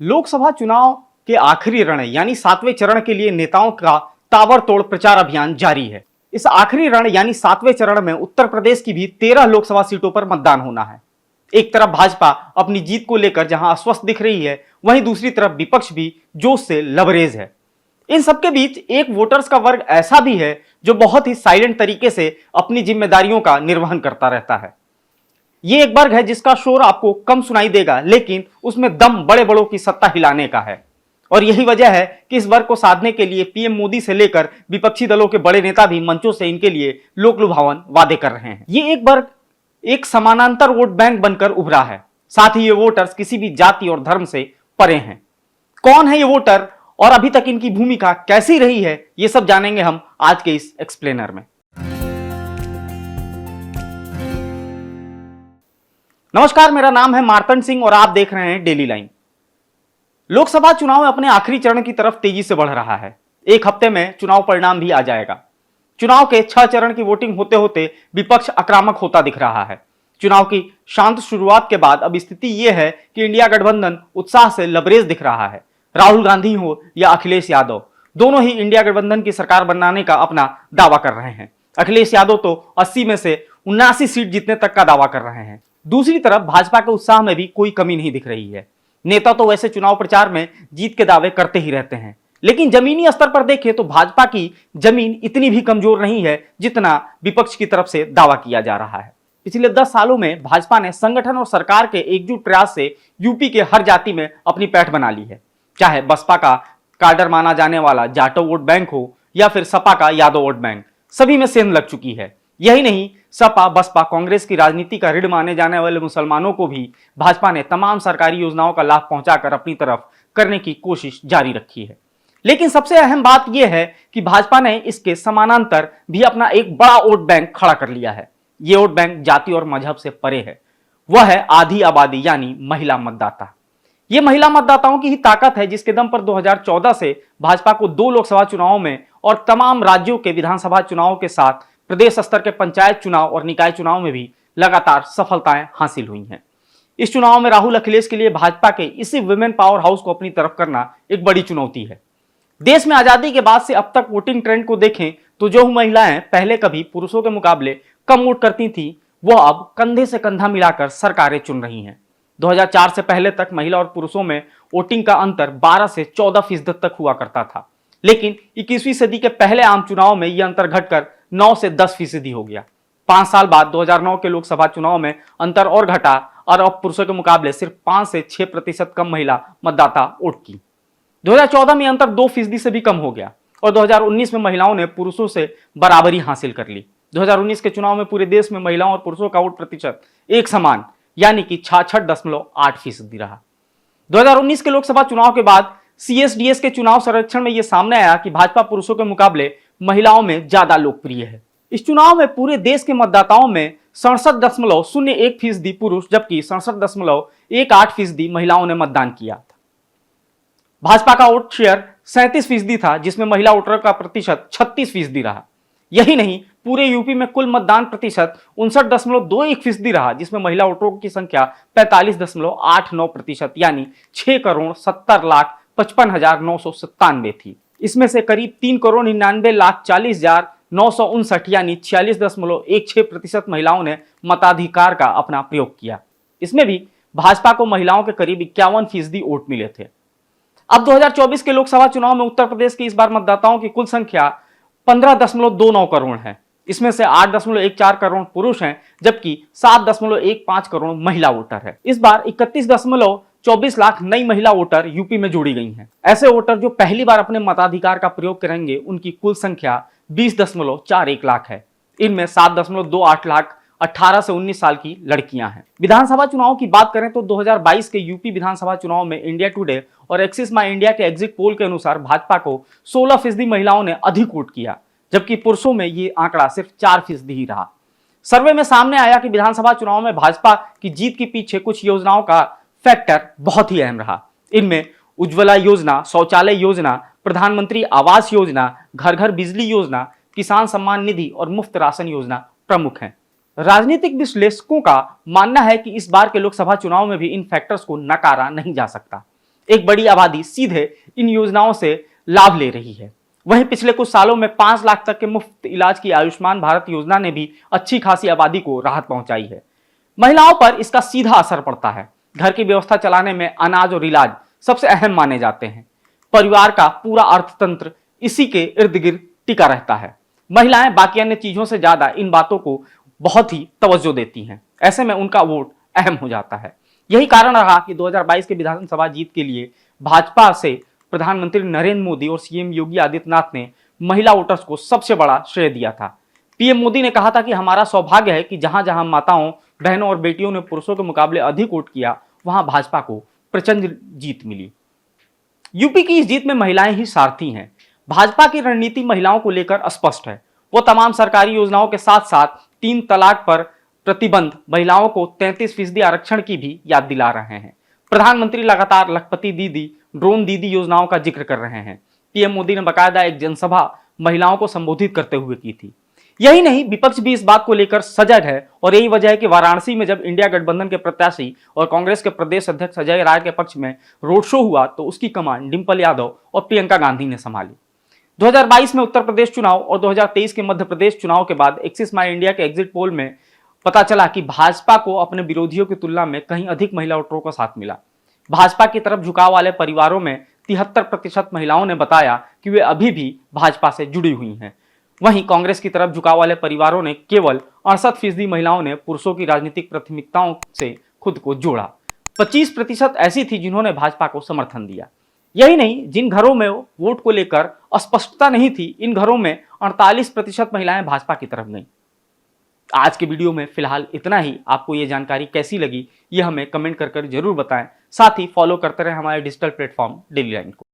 लोकसभा चुनाव के आखिरी रण यानी 7वें चरण के लिए नेताओं का ताबड़तोड़ प्रचार अभियान जारी है। इस आखिरी रण यानी 7वें चरण में उत्तर प्रदेश की भी 13 लोकसभा सीटों पर मतदान होना है। एक तरफ भाजपा अपनी जीत को लेकर जहां अस्वस्थ दिख रही है, वहीं दूसरी तरफ विपक्ष भी जोश से लबरेज है। इन सबके बीच एक वोटर्स का वर्ग ऐसा भी है जो बहुत ही साइलेंट तरीके से अपनी जिम्मेदारियों का निर्वहन करता रहता है। ये एक वर्ग है जिसका शोर आपको कम सुनाई देगा, लेकिन उसमें दम बड़े बड़ों की सत्ता हिलाने का है। और यही वजह है कि इस वर्ग को साधने के लिए पीएम मोदी से लेकर विपक्षी दलों के बड़े नेता भी मंचों से इनके लिए लोकलुभावन वादे कर रहे हैं। ये एक वर्ग एक समानांतर वोट बैंक बनकर उभरा है। साथ ही ये वोटर्स किसी भी जाति और धर्म से परे हैं। कौन है ये वोटर और अभी तक इनकी भूमिका कैसी रही है, ये सब जानेंगे हम आज के इस एक्सप्लेनर में। नमस्कार, मेरा नाम है मार्तंड सिंह और आप देख रहे हैं डेली लाइन। लोकसभा चुनाव अपने आखिरी चरण की तरफ तेजी से बढ़ रहा है। एक हफ्ते में चुनाव परिणाम भी आ जाएगा। चुनाव के 6 चरण की वोटिंग होते होते विपक्ष आक्रामक होता दिख रहा है। चुनाव की शांत शुरुआत के बाद अब स्थिति यह है कि इंडिया गठबंधन उत्साह से लबरेज दिख रहा है। राहुल गांधी हो या अखिलेश यादव, दोनों ही इंडिया गठबंधन की सरकार बनाने का अपना दावा कर रहे हैं। अखिलेश यादव तो 80 में से 79 सीट जीतने तक का दावा कर रहे हैं। दूसरी तरफ भाजपा के उत्साह में भी कोई कमी नहीं दिख रही है। नेता तो वैसे चुनाव प्रचार में जीत के दावे करते ही रहते हैं, लेकिन जमीनी स्तर पर देखें तो भाजपा की जमीन इतनी भी कमजोर नहीं है जितना विपक्ष की तरफ से दावा किया जा रहा है। पिछले 10 सालों में भाजपा ने संगठन और सरकार के एकजुट प्रयास से यूपी के हर जाति में अपनी पैठ बना ली है। चाहे बसपा का काडर माना जाने वाला जाटो वोट बैंक हो या फिर सपा का यादव वोट बैंक, सभी में सेंध लग चुकी है। यही नहीं, सपा बसपा कांग्रेस की राजनीति का रीढ़ माने जाने वाले मुसलमानों को भी भाजपा ने तमाम सरकारी योजनाओं का लाभ पहुंचाकर अपनी तरफ करने की कोशिश जारी रखी है। लेकिन सबसे अहम बात यह है कि भाजपा ने इसके समानांतर भी अपना एक बड़ा वोट बैंक खड़ा कर लिया है। यह वोट बैंक जाति और मजहब से परे है। वह है आधी आबादी यानी महिला मतदाता। यह महिला मतदाताओं की ही ताकत है जिसके दम पर 2014 से भाजपा को 2 लोकसभा चुनावों में और तमाम राज्यों के विधानसभा चुनावों के साथ प्रदेश स्तर के पंचायत चुनाव और निकाय चुनाव में भी लगातार सफलताएं हासिल हुई हैं। इस चुनाव में राहुल अखिलेश के लिए भाजपा के इसी वुमेन पावर हाउस को अपनी तरफ करना एक बड़ी चुनौती है। देश में आजादी के बाद से अब तक वोटिंग ट्रेंड को देखें तो जो महिलाएं पहले कभी पुरुषों के मुकाबले कम वोट करती थी, वह अब कंधे से कंधा मिलाकर सरकारें चुन रही हैं। 2004 से पहले तक महिला और पुरुषों में वोटिंग का अंतर 12 से 14% तक हुआ करता था, लेकिन 21वीं सदी के पहले आम चुनाव में यह अंतर घटकर 9 से 10% हो गया। 5 साल बाद 2009 के लोकसभा चुनाव में अंतर और घटा और अब पुरुषों के मुकाबले सिर्फ 5 से 6% कम महिला मतदाता वोट की। 2014 में अंतर 2% से भी कम हो गया और 2019 में महिलाओं ने पुरुषों से बराबरी हासिल कर ली। 2019 के चुनाव में पूरे देश में महिलाओं और पुरुषों का वोट प्रतिशत एक समान यानी कि 66.8% रहा। 2019 के लोकसभा चुनाव के बाद CSDS के चुनाव सर्वेक्षण में यह सामने आया कि भाजपा पुरुषों के मुकाबले महिलाओं में ज्यादा लोकप्रिय है। इस चुनाव में पूरे देश के मतदाताओं में 67.01% पुरुष जबकि 67.18% महिलाओं ने मतदान किया था। भाजपा का वोट शेयर 37% था, जिसमें महिला वोटरों का प्रतिशत 36% रहा। यही नहीं, पूरे यूपी में कुल मतदान प्रतिशत 59.21% रहा, जिसमें महिला वोटरों की संख्या 45.89% यानी 6,70,55,997 थी। इसमें से करीब 3,99,40,959 यानी 46.16% महिलाओं ने मताधिकार का अपना प्रयोग किया। इसमें भी भाजपा को महिलाओं के करीब 51% वोट मिले थे। अब 2024 के लोकसभा चुनाव में उत्तर प्रदेश की इस बार मतदाताओं की कुल संख्या 15.29 करोड़ है। इसमें से 8.14 करोड़ पुरुष हैं जबकि 7.15 करोड़ महिला वोटर है। इस बार 31.24 लाख नई महिला वोटर यूपी में जोड़ी गई हैं। ऐसे वोटर जो पहली बार अपने मताधिकार का प्रयोग करेंगे, उनकी कुल संख्या 20.41 लाख है। इनमें 7.28 लाख 18 से 19 साल की लड़कियां हैं। विधानसभा चुनाव की बात करें तो 2022 के यूपी विधानसभा चुनाव में इंडिया टुडे और एक्सिस माई इंडिया के एग्जिट पोल के अनुसार भाजपा को 16% महिलाओं ने अधिक वोट किया, जबकि पुरुषों में ये आंकड़ा सिर्फ 4% ही रहा। सर्वे में सामने आया कि विधानसभा चुनाव में भाजपा की जीत के पीछे कुछ योजनाओं का फैक्टर बहुत ही अहम रहा। इनमें उज्ज्वला योजना, शौचालय योजना, प्रधानमंत्री आवास योजना, घर घर बिजली योजना, किसान सम्मान निधि और मुफ्त राशन योजना प्रमुख हैं। राजनीतिक विश्लेषकों का मानना है कि इस बार के लोकसभा चुनाव में भी इन फैक्टर्स को नकारा नहीं जा सकता। एक बड़ी आबादी सीधे इन योजनाओं से लाभ ले रही है। वहीं पिछले कुछ सालों में 5 लाख तक के मुफ्त इलाज की आयुष्मान भारत योजना ने भी अच्छी खासी आबादी को राहत पहुंचाई है। महिलाओं पर इसका सीधा असर पड़ता है। घर की व्यवस्था चलाने में अनाज और इलाज सबसे अहम माने जाते हैं। परिवार का पूरा अर्थतंत्र इसी के इर्द गिर्द टिका रहता है। महिलाएं बाकी अन्य चीजों से ज्यादा इन बातों को बहुत ही तवज्जो देती हैं। ऐसे में उनका वोट अहम हो जाता है। यही कारण रहा कि 2022 के विधानसभा जीत के लिए भाजपा से प्रधानमंत्री नरेंद्र मोदी और सीएम योगी आदित्यनाथ ने महिला वोटर्स को सबसे बड़ा श्रेय दिया था। पीएम मोदी ने कहा था कि हमारा सौभाग्य है कि जहां जहां माताओं, बहनों और बेटियों ने पुरुषों के मुकाबले अधिक वोट किया, वहां भाजपा को प्रचंड जीत मिली। यूपी की इस जीत में महिलाएं ही सारथी हैं। भाजपा की रणनीति महिलाओं को लेकर स्पष्ट है। वो तमाम सरकारी योजनाओं के साथ साथ 3 तलाक पर प्रतिबंध, महिलाओं को 33% आरक्षण की भी याद दिला रहे हैं। प्रधानमंत्री लगातार लखपति दीदी, ड्रोन दीदी योजनाओं का जिक्र कर रहे हैं। पीएम मोदी ने बाकायदा एक जनसभा महिलाओं को संबोधित करते हुए की थी। यही नहीं, विपक्ष भी इस बात को लेकर सजग है और यही वजह है कि वाराणसी में जब इंडिया गठबंधन के प्रत्याशी और कांग्रेस के प्रदेश अध्यक्ष अजय राय के पक्ष में रोड शो हुआ तो उसकी कमान डिंपल यादव और प्रियंका गांधी ने संभाली। 2022 में उत्तर प्रदेश चुनाव और 2023 के मध्य प्रदेश चुनाव के बाद एक्सिस माई इंडिया के एग्जिट पोल में पता चला कि भाजपा को अपने विरोधियों की तुलना में कहीं अधिक महिला वोटरों का साथ मिला। भाजपा की तरफ झुकाव वाले परिवारों में 73% महिलाओं ने बताया कि वे अभी भी भाजपा से जुड़ी हुई हैं। वहीं कांग्रेस की तरफ झुकाव वाले परिवारों ने केवल 68% महिलाओं ने पुरुषों की राजनीतिक प्राथमिकताओं से खुद को जोड़ा। 25% ऐसी थी जिन्होंने भाजपा को समर्थन दिया। यही नहीं, जिन घरों में वोट को लेकर अस्पष्टता नहीं थी, इन घरों में 48% महिलाएं भाजपा की तरफ गईं। आज के वीडियो में फिलहाल इतना ही। आपको ये जानकारी कैसी लगी, ये हमें कमेंट कर जरूर बताएं। साथ ही फॉलो करते रहें हमारे डिजिटल प्लेटफॉर्म डेली लाइन को।